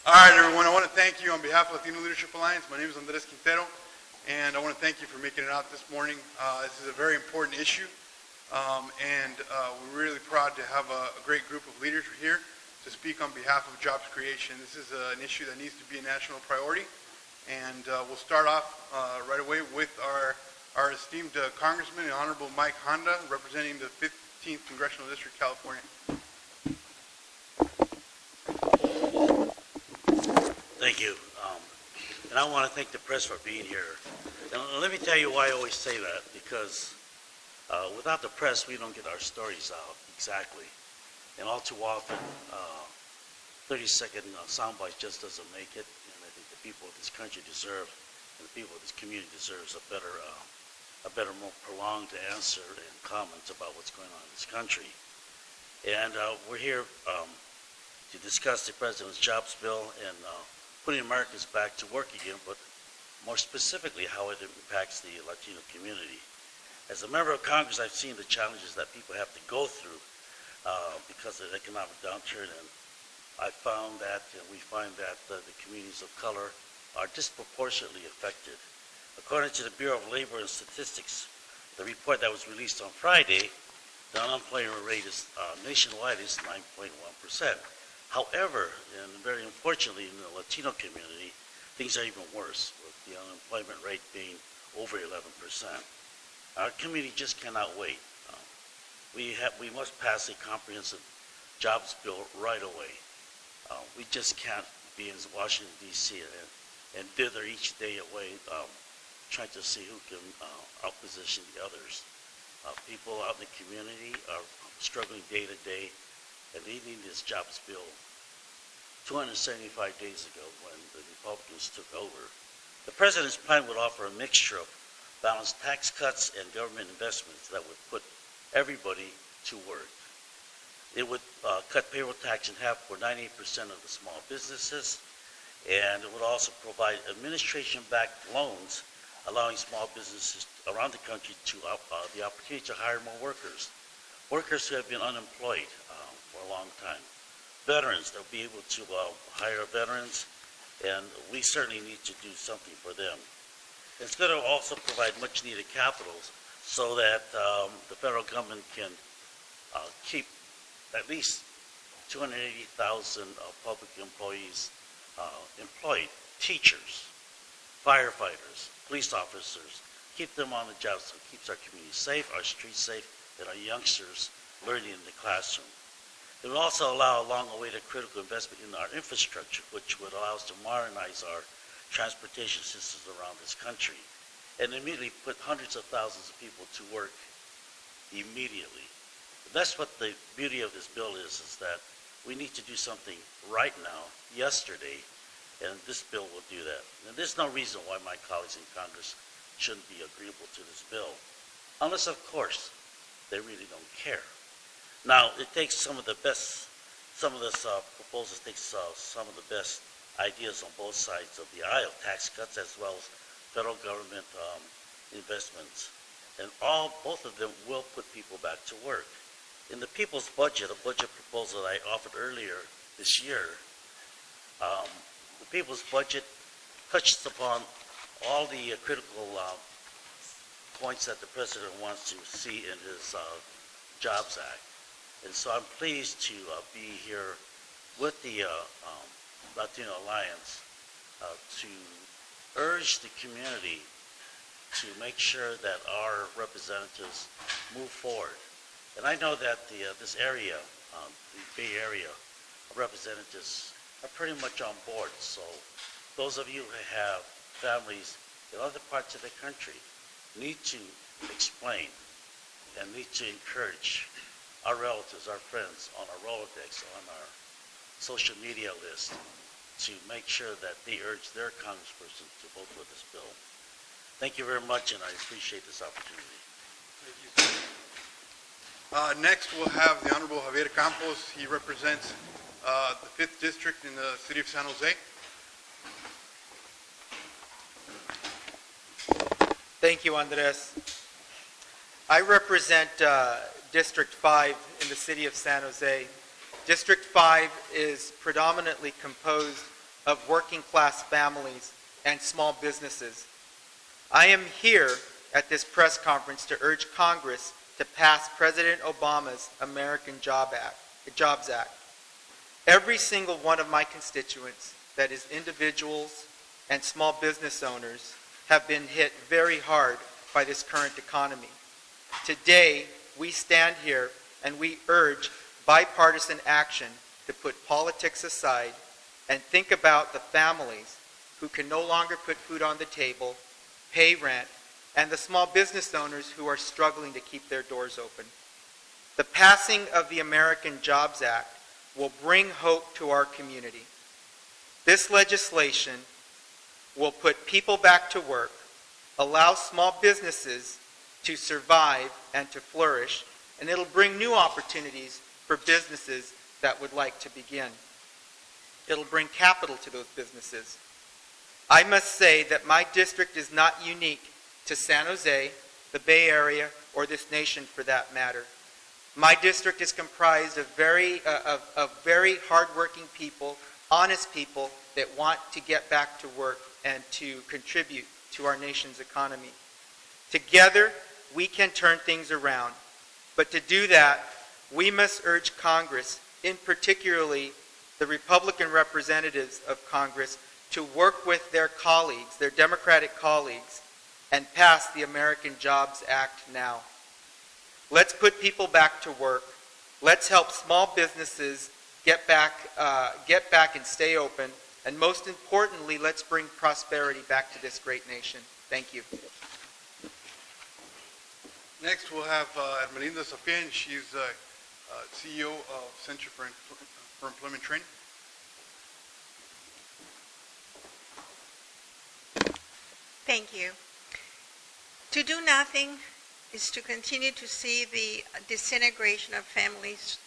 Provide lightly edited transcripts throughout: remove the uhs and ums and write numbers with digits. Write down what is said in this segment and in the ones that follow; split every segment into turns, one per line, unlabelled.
All right, everyone. I want to thank you on behalf of Latino Leadership Alliance. My name is Andres Quintero, and I want to thank you for making it out this morning. This is a very important issue, and we're really proud to have a great group of leaders here to speak on behalf of jobs creation. This is an issue that needs to be a national priority, and we'll start off right away with our esteemed Congressman, the Honorable Mike Honda, representing the 15th Congressional District, California.
Thank you. And I want to thank the press for being here. And let me tell you why I always say that, because without the press, we don't get our stories out exactly. And all too often, 30-second soundbite just doesn't make it. And I think the people of this country deserve, and the people of this community deserves a better, more prolonged answer and comments about what's going on in this country. And we're here to discuss the President's jobs bill and putting Americans back to work again, but more specifically how it impacts the Latino community. As a member of Congress, I've seen the challenges that people have to go through because of the economic downturn, and I found that, and we find that the communities of color are disproportionately affected. According to the Bureau of Labor and Statistics, the report that was released on Friday, the unemployment rate is nationwide is 9.1%. However, and very unfortunately in the Latino community, things are even worse, with the unemployment rate being over 11%. Our community just cannot wait. We must pass a comprehensive jobs bill right away. We just can't be in Washington, D.C. and dither each day away trying to see who can outposition the others. People out in the community are struggling day to day and leading this jobs bill 275 days ago when the Republicans took over. The President's plan would offer a mixture of balanced tax cuts and government investments that would put everybody to work. It would cut payroll tax in half for 98% of the small businesses, and it would also provide administration-backed loans, allowing small businesses around the country to the opportunity to hire more workers who have been unemployed for a long time. Veterans, they'll be able to hire veterans, and we certainly need to do something for them. It's going to also provide much needed capital so that the federal government can keep at least 280,000 public employees employed, teachers, firefighters, police officers, keep them on the job so it keeps our community safe, our streets safe, and our youngsters learning in the classroom. It will also allow a long-awaited critical investment in our infrastructure, which would allow us to modernize our transportation systems around this country and immediately put hundreds of thousands of people to work immediately. That's what the beauty of this bill is that we need to do something right now, yesterday, and this bill will do that. And there's no reason why my colleagues in Congress shouldn't be agreeable to this bill, unless, of course, they really don't care. Now, it takes some of this proposals takes some of the best ideas on both sides of the aisle, tax cuts as well as federal government investments. And both of them will put people back to work. In the People's Budget, a budget proposal that I offered earlier this year, the People's Budget touches upon all the critical points that the President wants to see in his Jobs Act. And so I'm pleased to be here with the Latino Alliance to urge the community to make sure that our representatives move forward. And I know that this area, the Bay Area representatives are pretty much on board. So those of you who have families in other parts of the country need to explain and need to encourage our relatives, our friends on our Rolodex, on our social media list to make sure that they urge their congressperson to vote for this bill. Thank you very much, and I appreciate this opportunity.
Thank you. Next, we'll have the Honorable Xavier Campos. He represents the 5th District in the city of San Jose.
Thank you, Andres. I represent District 5 in the city of San Jose. District 5 is predominantly composed of working class families and small businesses. I am here at this press conference to urge Congress to pass President Obama's American Jobs Act. Every single one of my constituents, that is individuals and small business owners, have been hit very hard by this current economy. Today, we stand here and we urge bipartisan action to put politics aside and think about the families who can no longer put food on the table, pay rent, and the small business owners who are struggling to keep their doors open. The passing of the American Jobs Act will bring hope to our community. This legislation will put people back to work, allow small businesses to survive and to flourish, and it'll bring new opportunities for businesses that would like to begin. It'll bring capital to those businesses. I must say that my district is not unique to San Jose, the Bay Area, or this nation for that matter. My district is comprised of very hardworking people, honest people that want to get back to work and to contribute to our nation's economy. Together, we can turn things around. But to do that, we must urge Congress, in particularly the Republican representatives of Congress, to work with their colleagues, their Democratic colleagues, and pass the American Jobs Act now. Let's put people back to work. Let's help small businesses get back and stay open. And most importantly, let's bring prosperity back to this great nation. Thank you.
Next, we'll have Hermelinda Sapien. She's CEO of Center for Employment Training.
Thank you. To do nothing is to continue to see the disintegration of families,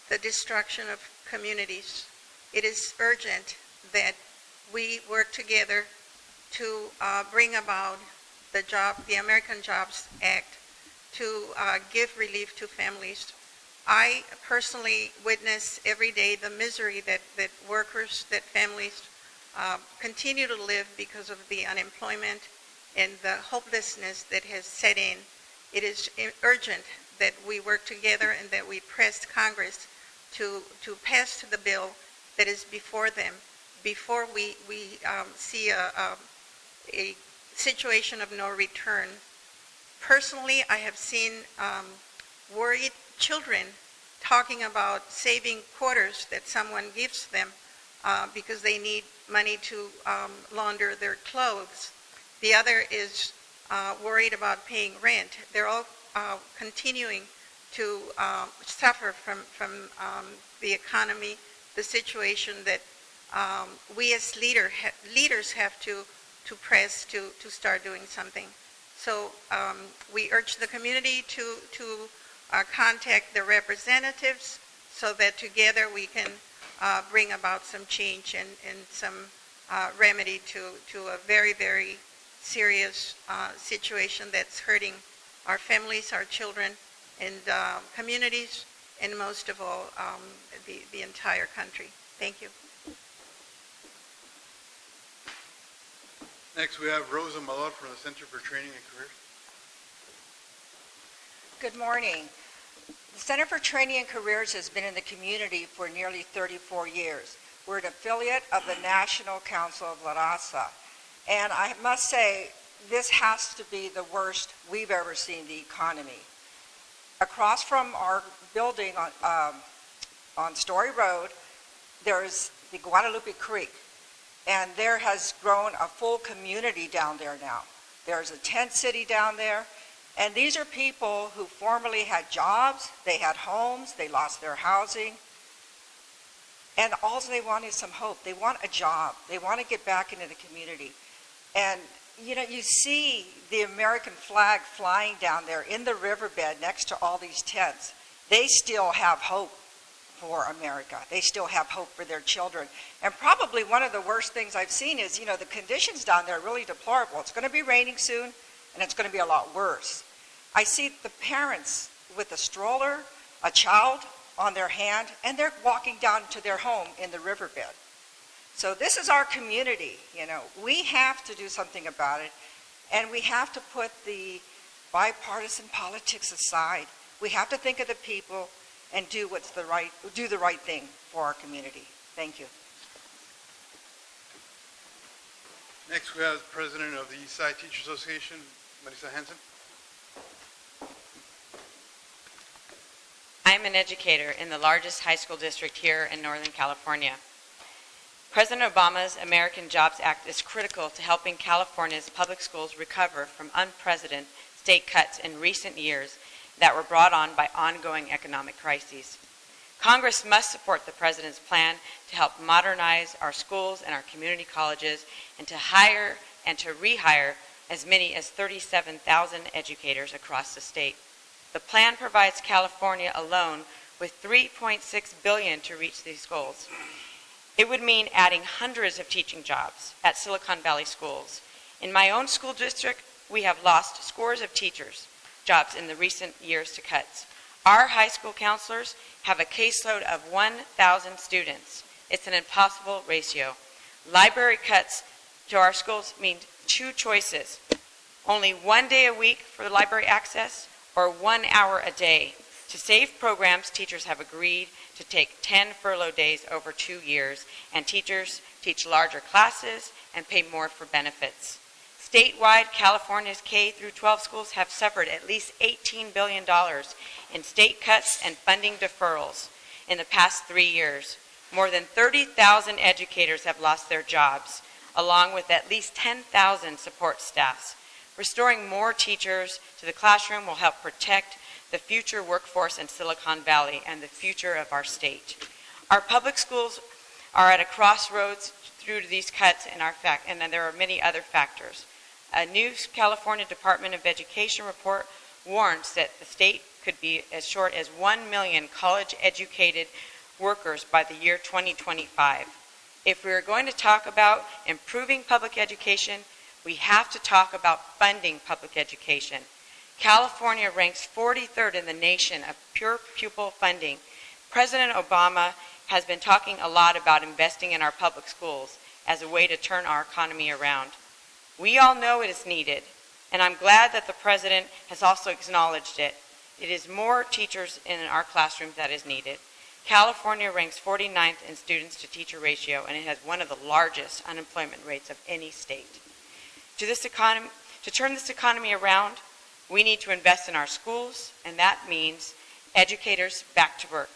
the destruction of communities. It is urgent that we work together to bring about the American Jobs Act to give relief to families. I personally witness every day the misery that workers, that families continue to live because of the unemployment and the hopelessness that has set in. It is urgent that we work together and that we press Congress to pass the bill that is before them, before we see a situation of no return. Personally, I have seen worried children talking about saving quarters that someone gives them because they need money to launder their clothes. The other is worried about paying rent. They're all continuing to suffer from the economy, the situation that we as leaders have to press to start doing something. So we urge the community to contact the representatives so that together we can bring about some change and some remedy to a very, very serious situation that's hurting our families, our children, and communities, and most of all, the entire country. Thank you.
Next, we have Rosa Amador from the Center for Training and Careers.
Good morning. The Center for Training and Careers has been in the community for nearly 34 years. We're an affiliate of the National Council of La Raza. And I must say, this has to be the worst we've ever seen the economy. Across from our building on Story Road, there's the Guadalupe Creek. And there has grown a full community down there now. There's a tent city down there. And these are people who formerly had jobs, they had homes, they lost their housing. And all they want is some hope. They want a job. They want to get back into the community. And, you know, you see the American flag flying down there in the riverbed next to all these tents. They still have hope for America. They still have hope for their children. And probably one of the worst things I've seen is, you know, the conditions down there are really deplorable. It's going to be raining soon, and it's going to be a lot worse. I see the parents with a stroller, a child on their hand, and they're walking down to their home in the riverbed. So this is our community, you know. We have to do something about it, and we have to put the bipartisan politics aside. We have to think of the people and do the right thing for our community. Thank you.
Next, we have the President of the Eastside Teachers Association, Marisa Hanson.
I'm an educator in the largest high school district here in Northern California. President Obama's American Jobs Act is critical to helping California's public schools recover from unprecedented state cuts in recent years that were brought on by ongoing economic crises. Congress must support the President's plan to help modernize our schools and our community colleges and to hire and to rehire as many as 37,000 educators across the state. The plan provides California alone with $3.6 billion to reach these goals. It would mean adding hundreds of teaching jobs at Silicon Valley schools. In my own school district, we have lost scores of teachers' jobs in the recent years to cuts. Our high school counselors have a caseload of 1,000 students. It's an impossible ratio. Library cuts to our schools mean two choices: only 1 day a week for library access or 1 hour a day. To save programs, teachers have agreed to take 10 furlough days over 2 years, and teachers teach larger classes and pay more for benefits. Statewide, California's K through 12 schools have suffered at least $18 billion in state cuts and funding deferrals in the past 3 years. More than 30,000 educators have lost their jobs, along with at least 10,000 support staffs. Restoring more teachers to the classroom will help protect the future workforce in Silicon Valley and the future of our state. Our public schools are at a crossroads through these cuts, and then there are many other factors. A new California Department of Education report warns that the state could be as short as 1 million college-educated workers by the year 2025. If we are going to talk about improving public education, we have to talk about funding public education. California ranks 43rd in the nation of pure pupil funding. President Obama has been talking a lot about investing in our public schools as a way to turn our economy around. We all know it is needed, and I'm glad that the President has also acknowledged it. It is more teachers in our classrooms that is needed. California ranks 49th in students to teacher ratio, and it has one of the largest unemployment rates of any state. To turn this economy around, we need to invest in our schools, and that means educators back to work.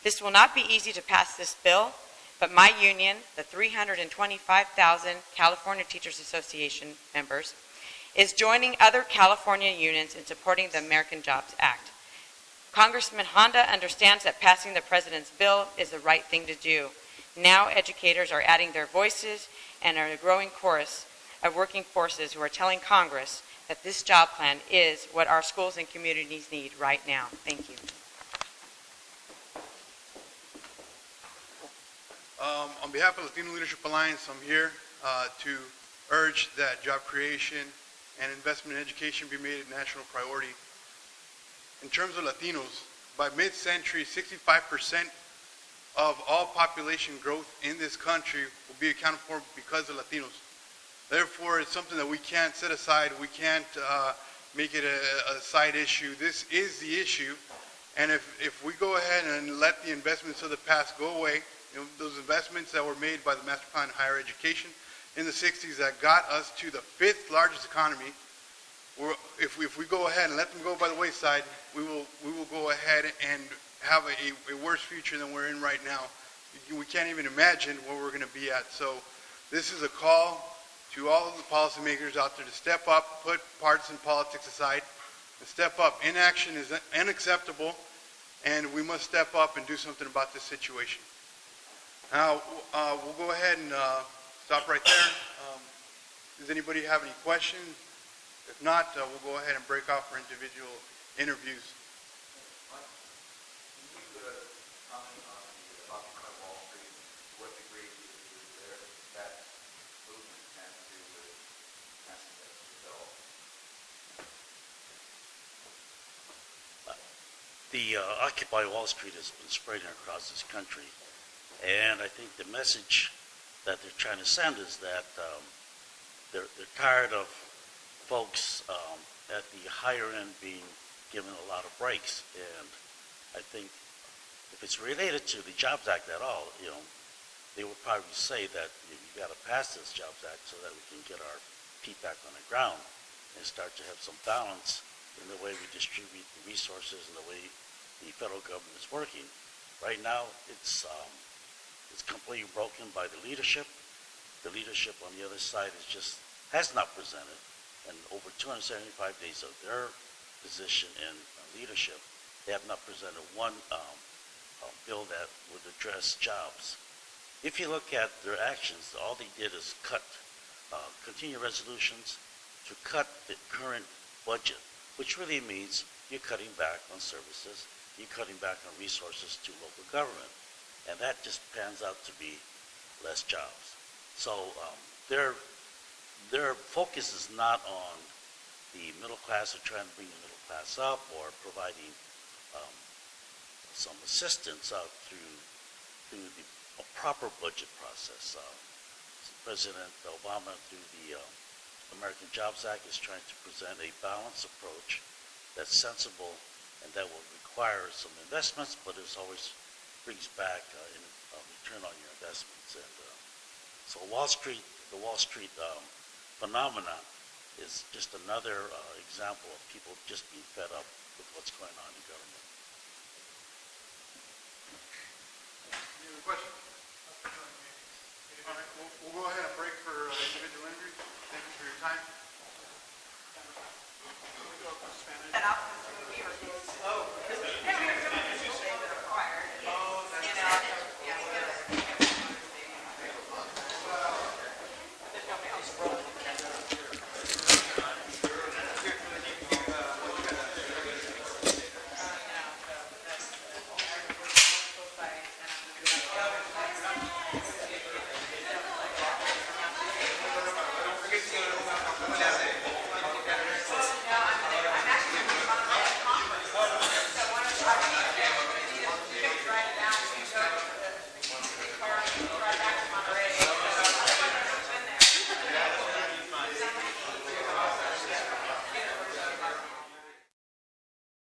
This will not be easy to pass this bill, but my union, the 325,000 California Teachers Association members, is joining other California unions in supporting the American Jobs Act. Congressman Honda understands that passing the President's bill is the right thing to do. Now educators are adding their voices and are a growing chorus of working forces who are telling Congress that this job plan is what our schools and communities need right now. Thank you.
On behalf of Latino Leadership Alliance, I'm here to urge that job creation and investment in education be made a national priority. In terms of Latinos, by mid-century, 65% of all population growth in this country will be accounted for because of Latinos. Therefore, it's something that we can't set aside. We can't make it a side issue. This is the issue. And if we go ahead and let the investments of the past go away, you know, those investments that were made by the Master Plan of Higher Education in the 60s that got us to the 5th largest economy, if we go ahead and let them go by the wayside, we will go ahead and have a worse future than we're in right now. We can't even imagine where we're going to be at. So this is a call to all of the policymakers out there to step up, put partisan politics aside, and step up. Inaction is unacceptable, and we must step up and do something about this situation. Now, we'll go ahead and stop right there. Does anybody have any questions? If not, we'll go ahead and break off for individual interviews.
The Occupy Wall Street has been spreading across this country, and I think the message that they're trying to send is that they're tired of folks at the higher end being given a lot of breaks. And I think if it's related to the Jobs Act at all, they would probably say that you got to pass this Jobs Act so that we can get our feet back on the ground and start to have some balance in the way we distribute the resources and the way the federal government is working. Right now, it's completely broken by the leadership. The leadership on the other side has not presented, and over 275 days of their position in leadership, they have not presented one bill that would address jobs. If you look at their actions, all they did is cut, continue resolutions to cut the current budget, which really means you're cutting back on services, you're cutting back on resources to local government, and that just pans out to be less jobs. So their focus is not on the middle class or trying to bring the middle class up or providing some assistance out through the proper budget process. President Obama, through the American Jobs Act, is trying to present a balanced approach that's sensible and that will require some investments, but it always brings back in return on your investments. And so the Wall Street phenomenon is just another example of people just being fed up with what's going on in government.
Any other questions? All right, we'll go ahead and break for individual interviews. Thank you for your time.